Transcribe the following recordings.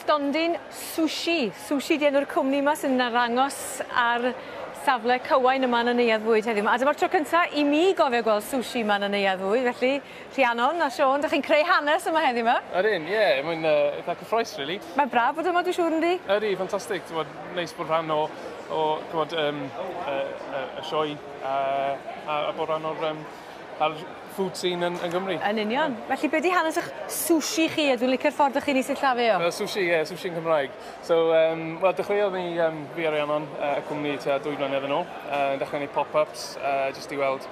stondin sushi. Sushi di enw'r cwmni yma sy'n arangos ar safle cywain yma yn y neuadd fwyd heddiw. A dyma'r tro cyntaf i mi gofio gweld sushi yma yn y neuadd fwyd. Felly, Rhiannon a Siôn, ydych chi'n creu hanes yma heddiw yma? Ydyn, ie. Mae'n eitha cyffroes, really. Mae'n braf bod yma, dwi'n siŵr yndi? Ydy, ffantastig. Neis bod rhan o y sioe a bod rhan o'r food scene yn Gymru. Yn union. Felly, be di hanes eich sushi chi? A dwi'n licio'r ffordd ych chi'n ei sillafu o? Sushi, ie, Swshi Cymraeg. So, dechreuodd ni fi a Rhiannon y cwmni tua 2 blynedd yn ôl. Dechrau ni pop-ups, jyst i weld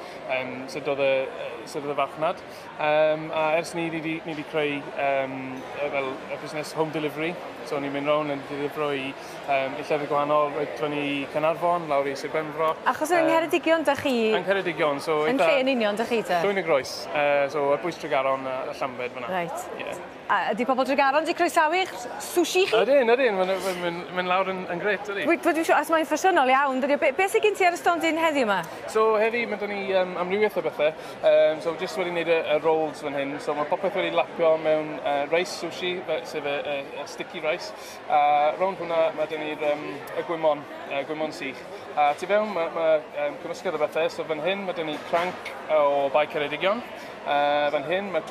sut oedd y farchnad. A ers ni wedi creu fel y busnes home delivery. So, ni'n mynd rown yn delifro i llefydd gwahanol, roedden ni Caernarfon, lawr i Sir Benfro. Achos yn Ngheredigion, da chi? Yn Ngheredigion, so... Yn lle yn union, da chi te? Llwyn y Groes, so ar bwys Tregaron a Llambed fyna. Right. Yeah. A ydy pobl Tregaron di croesawu eich sushi chi? Ydyn, mae'n lawr yn gret, ydy. Dwi'n siŵr, as mae'n ffasiynol iawn, dydy. Be sy'n gen ti ar y stondin heddiw yma? So heddi, mae dyn ni amrywiaeth o bethau. So jyst wedi gwneud y rolls fan hyn. So mae popeth wedi lapio mewn rice sushi, sef y sticky rice. A rownd hwnna, mae dyn ni'r gwymon sych. A tu fewn, mae cymysgedd o bethau. So fan hyn, mae dyn ni cranc o bai Ceredigion. Fan hyn, mae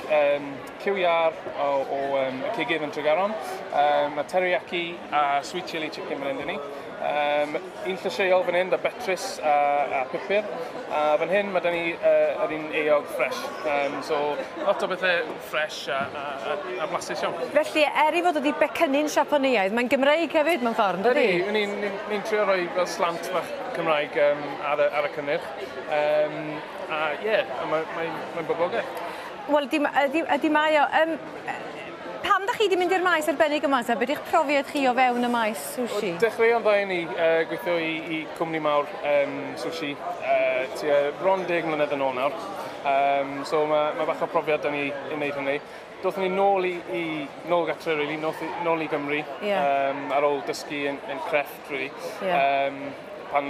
cyw iar o y cigydd yn Tregaron. Mae teriyaki a sweet chili chicken fan hyn dyn ni. Un llysieuol fan hyn, da betris a pupur. A fan hyn, mae dyn ni yr un eog ffres. So, lot o bethau ffres a blasus iawn. Felly, i fod wedi becynnu'n siaponïaidd, mae'n Gymreig hefyd mewn ffordd, ydy? Ydy, ni'n trio rhoi fel slant bach Cymraeg ar y cynnyrch. A ie, mae'n boblogaidd. Wel, ydy mae o. Pam da chi wedi mynd i'r maes arbennig yma? Be di'ch profiad chi o fewn y maes sushi? Dechreuon dda ni gweithio i cwmni mawr sushi tua bron 10 mlynedd yn ôl nawr. So mae bach o profiad da ni i wneud hynny. Doethon ni nôl gatre, really, nôl i Gymru ar ôl dysgu yn crefft, really. Pan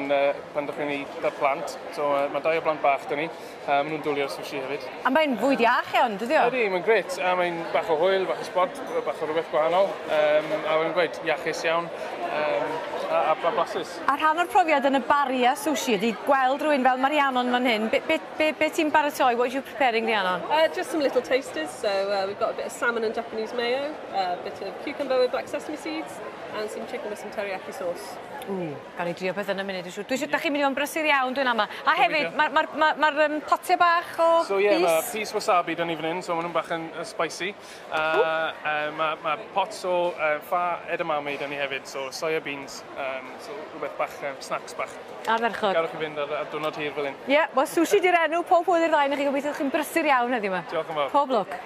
dechrau ni dar plant. So mae 2 o blant bach da ni. Maen nhw'n dwlu ar sushi hefyd. A mae'n fwyd iach iawn, dydi o? Ydy, mae'n gret. A mae'n bach o hwyl, bach o sport, bach o rhywbeth gwahanol. A mae'n gweud iachus iawn a blasus. A rhan o'r profiad yn y baria sushi ydy gweld rhywun fel Rhiannon fan hyn. Be ti'n baratoi? What are you preparing, Rhiannon? Just some little tasters. So we've got a bit of salmon and Japanese mayo, a bit of cucumber with black sesame seeds, and some chicken with some teriyaki sauce. Gawn ni drio beth yn y munud, dwi'n siŵr. Dwi'n siŵr, da chi'n mynd i fod yn brysur iawn, dwi'n ama. A hefyd, mae'r potiau bach o pys? So ie, mae pys wasabi dyn ni fan hyn, so maen nhw'n bach yn spicy. Mae pots o ffa edamame dyn ni hefyd, so soya beans, so rhywbeth bach, snacks bach. Arferchog. Gawch chi fynd ar diwrnod hir fel hyn. Ie, wel sushi di'r enw, pob hwyl i'r ddau, na chi gobeithio chi'n brysur iawn heddiw yma. Diolch yn fawr. Pob lwc.